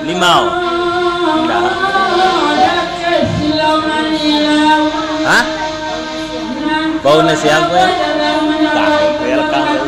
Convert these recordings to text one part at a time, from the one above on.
Limau. Hah? Bau nasi aku ya? Tak, welcome.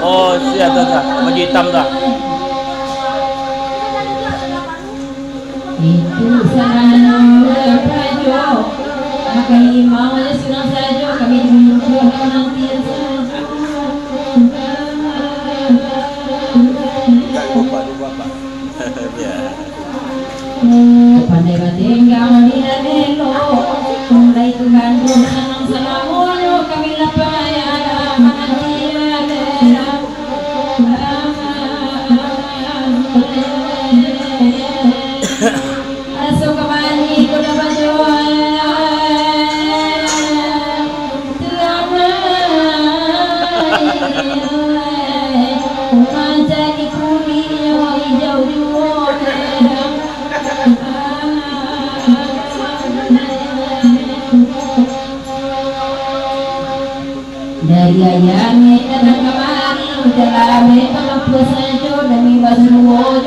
Oh, siap dah. Baju hitam dah. Itu sarana berpajo. Maka imam aja senang saja kami menunggu nanti pandai tinggal di Nelo, mulai Tuhan senang selamunya kami lapaya Asok kembali kuda bajuan menjadi kuliah hijau dari ayamnya datang kemari dalam pengampu saja demi basruo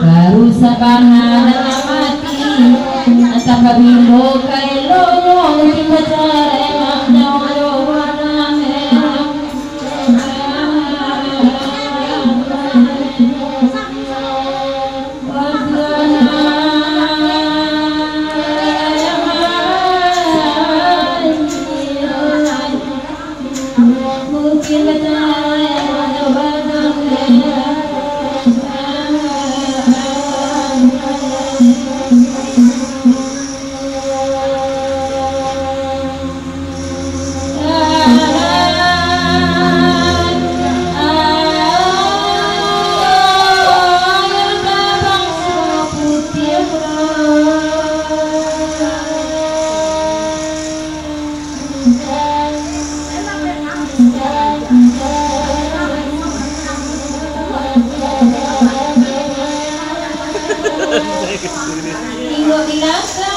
baru sabana dalam mati atau kabindo kailo di pacara makna Mangga binasa